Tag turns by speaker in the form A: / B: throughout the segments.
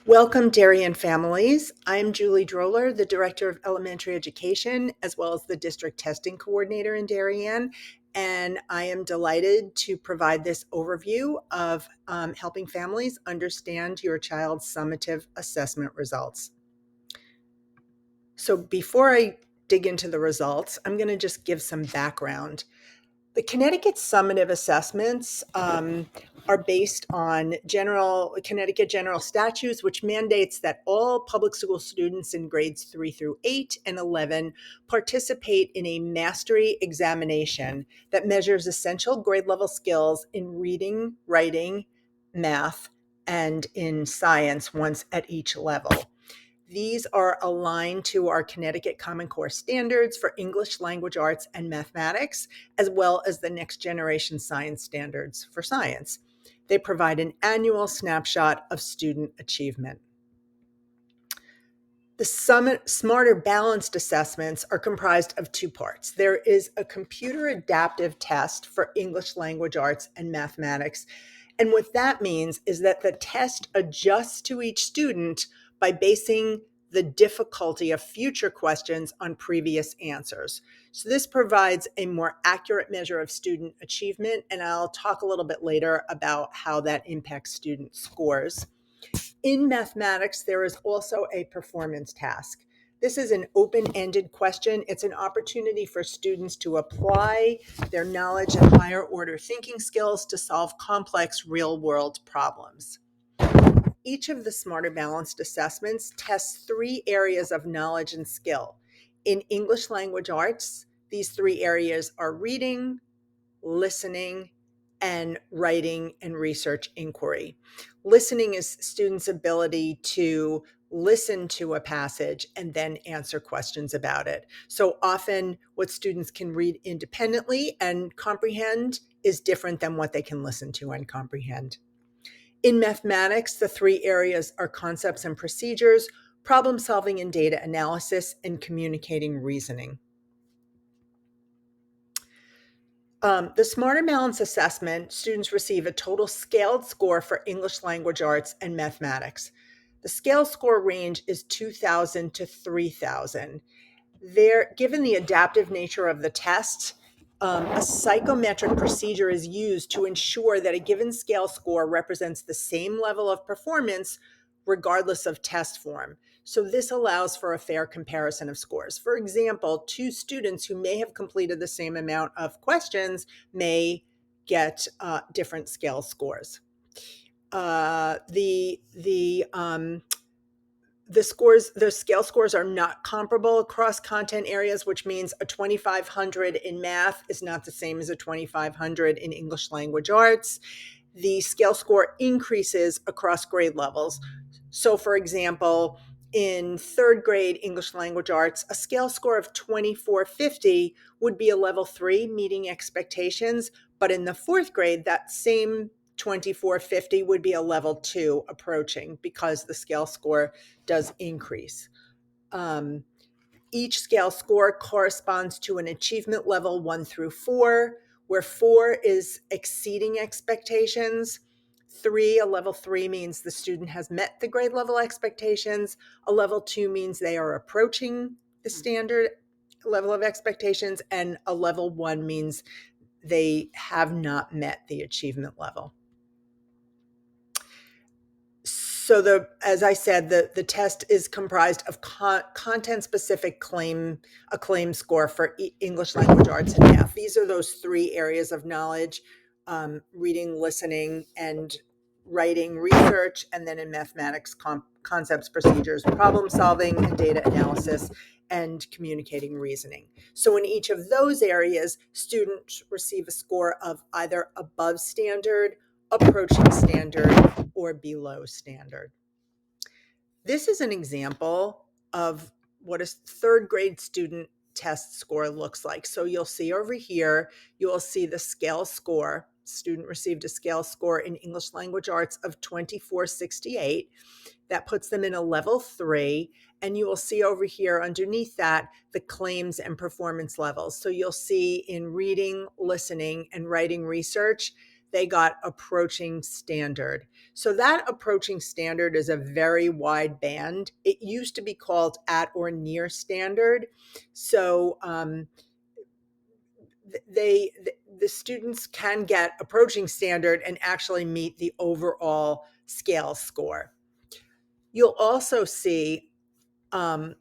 A: Welcome, Darien families. I'm Julie Droller, the Director of Elementary Education, as well as the District Testing Coordinator in Darien, and I am delighted to provide this overview of helping families understand your child's summative assessment results. So before I dig into the results, I'm going to just give some background. The Connecticut summative assessments are based on Connecticut general statutes, which mandates that all public school students in grades 3 through 8 and 11 participate in a mastery examination that measures essential grade level skills in reading, writing, math, and in science once at each level. These are aligned to our Connecticut Common Core standards for English language arts and mathematics, as well as the next generation science standards for science. They provide an annual snapshot of student achievement. The Smarter Balanced assessments are comprised of two parts. There is a computer adaptive test for English language arts and mathematics. And what that means is that the test adjusts to each student by basing the difficulty of future questions on previous answers. So this provides a more accurate measure of student achievement, and I'll talk a little bit later about how that impacts student scores. In mathematics, there is also a performance task. This is an open-ended question. It's an opportunity for students to apply their knowledge and higher order thinking skills to solve complex real-world problems. Each of the Smarter Balanced assessments tests 3 areas of knowledge and skill. In English language arts, these 3 areas are reading, listening, and writing and research inquiry. Listening is students' ability to listen to a passage and then answer questions about it. So often what students can read independently and comprehend is different than what they can listen to and comprehend. In mathematics, the 3 areas are concepts and procedures, problem solving and data analysis, and communicating reasoning. The Smarter Balance assessment, students receive a total scaled score for English language arts and mathematics. The scale score range is 2,000 to 3,000. Given the adaptive nature of the test, a psychometric procedure is used to ensure that a given scale score represents the same level of performance regardless of test form. So this allows for a fair comparison of scores. For example, 2 students who may have completed the same amount of questions may get different scale scores. The scale scores are not comparable across content areas, which means a 2,500 in math is not the same as a 2,500 in English language arts. The scale score increases across grade levels. So for example, in 3rd grade English language arts, a scale score of 2450 would be a level 3, meeting expectations. But in the 4th grade, that same 2450 would be a level 2, approaching, because the scale score does increase. Each scale score corresponds to an achievement level 1 through 4, where 4 is exceeding expectations. A level 3 means the student has met the grade level expectations. A level 2 means they are approaching the standard level of expectations. And a level 1 means they have not met the achievement level. So as I said, the test is comprised of content-specific claim score for English language arts and math. These are those 3 areas of knowledge: reading, listening, and writing research. And then in mathematics, concepts, procedures, problem solving, and data analysis, and communicating reasoning. So in each of those areas, students receive a score of either above standard, approaching standard, or below standard. This is an example of what a 3rd grade student test score looks like. So you'll see over here, you will see the scale score. Student received a scale score in English language arts of 2468. That puts them in a level 3. And you will see over here underneath that the claims and performance levels. So you'll see in reading, listening, and writing research they got approaching standard. So that approaching standard is a very wide band. It used to be called at or near standard. So they the students can get approaching standard and actually meet the overall scale score. You'll also see um,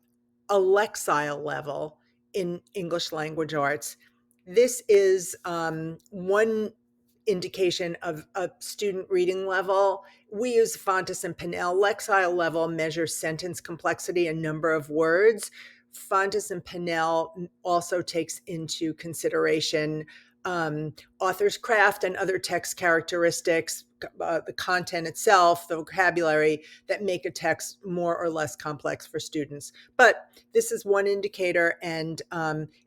A: a Lexile level in English language arts. This is one indication of a student reading level. We use Fontes and Pinnell. Lexile level measures sentence complexity and number of words. Fontes and Pinnell also takes into consideration author's craft and other text characteristics, the content itself, the vocabulary that make a text more or less complex for students. But this is one indicator, and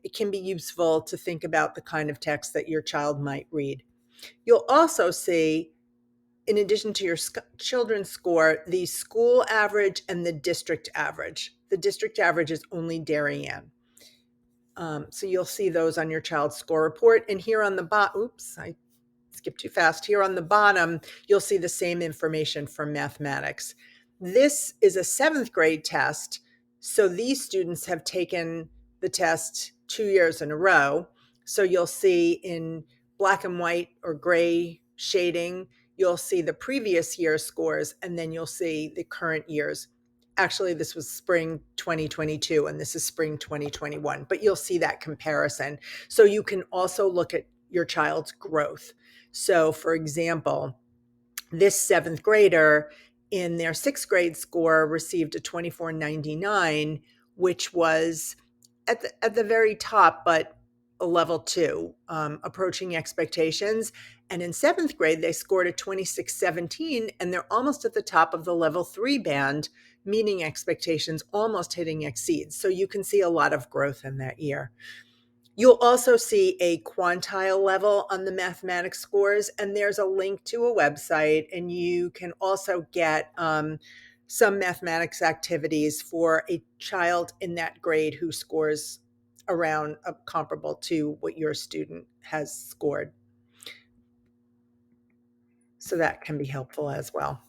A: it can be useful to think about the kind of text that your child might read. You'll also see, in addition to your children's score, the school average and the district average. The district average is only Darien. So you'll see those on your child's score report. And here on the bottom, oops, I skipped too fast. Here on the bottom, you'll see the same information for mathematics. This is a 7th grade test. So these students have taken the test 2 years in a row. So you'll see in black and white or gray shading, you'll see the previous year's scores, and then you'll see the current year's. Actually, this was spring 2022 and this is spring 2021, but you'll see that comparison. So you can also look at your child's growth. So, for example, this 7th grader in their 6th grade score received a 2499, which was at the very top, but a level 2, approaching expectations. And in 7th grade, they scored a 2617, and they're almost at the top of the level 3 band, meeting expectations, almost hitting exceeds. So you can see a lot of growth in that year. You'll also see a quantile level on the mathematics scores, and there's a link to a website, and you can also get some mathematics activities for a child in that grade who scores around comparable to what your student has scored. So that can be helpful as well.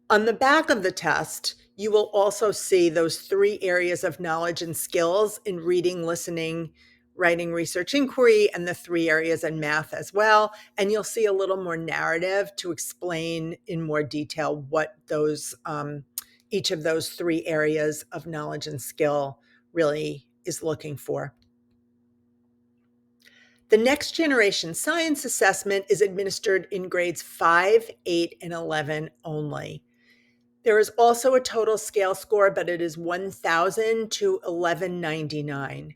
A: On the back of the test, you will also see those 3 areas of knowledge and skills in reading, listening, writing, research, inquiry, and the 3 areas in math as well. And you'll see a little more narrative to explain in more detail what those each of those 3 areas of knowledge and skill really is looking for. The Next Generation Science Assessment is administered in grades 5, 8, and 11 only. There is also a total scale score, but it is 1,000 to 1199.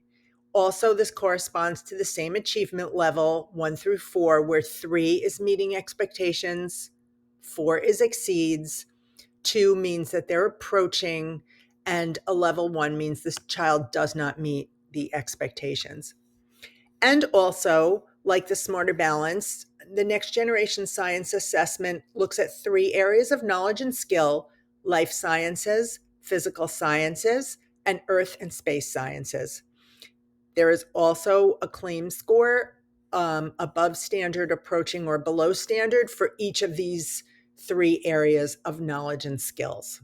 A: Also, this corresponds to the same achievement level, 1 through 4, where 3 is meeting expectations, 4 is exceeds, 2 means that they're approaching, and a level 1 means this child does not meet the expectations. And also, like the Smarter Balance, the Next Generation Science Assessment looks at 3 areas of knowledge and skill: life sciences, physical sciences, and earth and space sciences. There is also a claim score, above standard, approaching, or below standard for each of these 3 areas of knowledge and skills.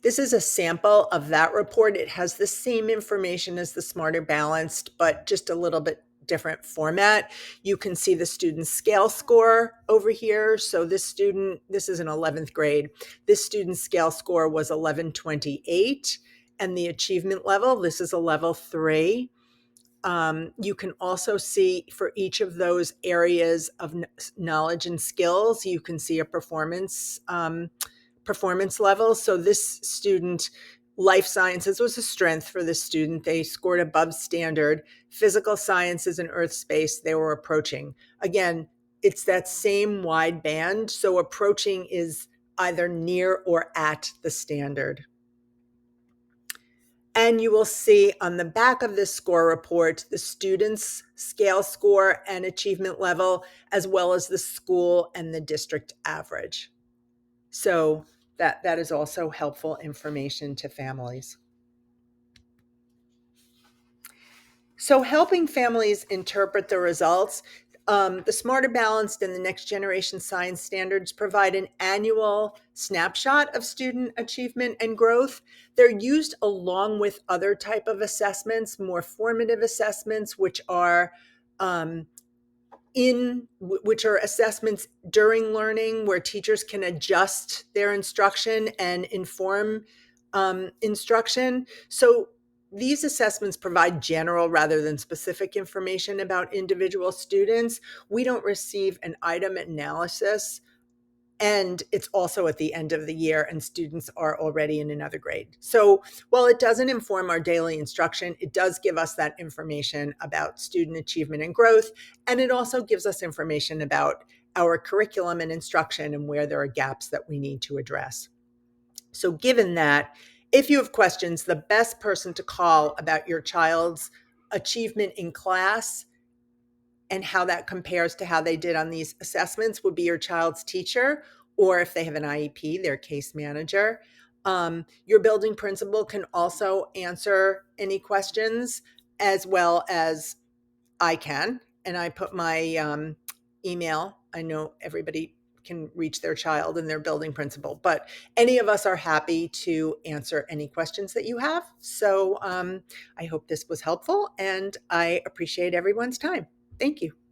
A: This is a sample of that report. It has the same information as the Smarter Balanced, but just a little bit different format. You can see the student's scale score over here. So this is an 11th grade. This student's scale score was 1128, and the achievement level, this is a level 3. You can also see for each of those areas of knowledge and skills, you can see a performance level. So this student, life sciences was a strength for this student. They scored above standard. Physical sciences and earth space, they were approaching. Again, it's that same wide band. So approaching is either near or at the standard. And you will see on the back of this score report the student's scale score and achievement level, as well as the school and the district average. So that is also helpful information to families. So, helping families interpret the results, the Smarter Balanced and the Next Generation Science Standards provide an annual snapshot of student achievement and growth. They're used along with other type of assessments, more formative assessments, um, which are assessments during learning where teachers can adjust their instruction and inform instruction. So these assessments provide general rather than specific information about individual students. We don't receive an item analysis, and it's also at the end of the year, and students are already in another grade. So while it doesn't inform our daily instruction, it does give us that information about student achievement and growth. And it also gives us information about our curriculum and instruction and where there are gaps that we need to address. So given that, if you have questions, the best person to call about your child's achievement in class and how that compares to how they did on these assessments would be your child's teacher, or if they have an IEP, their case manager. Your building principal can also answer any questions as well as I can. And I put my email. I know everybody can reach their child and their building principal, but any of us are happy to answer any questions that you have. So I hope this was helpful, and I appreciate everyone's time. Thank you.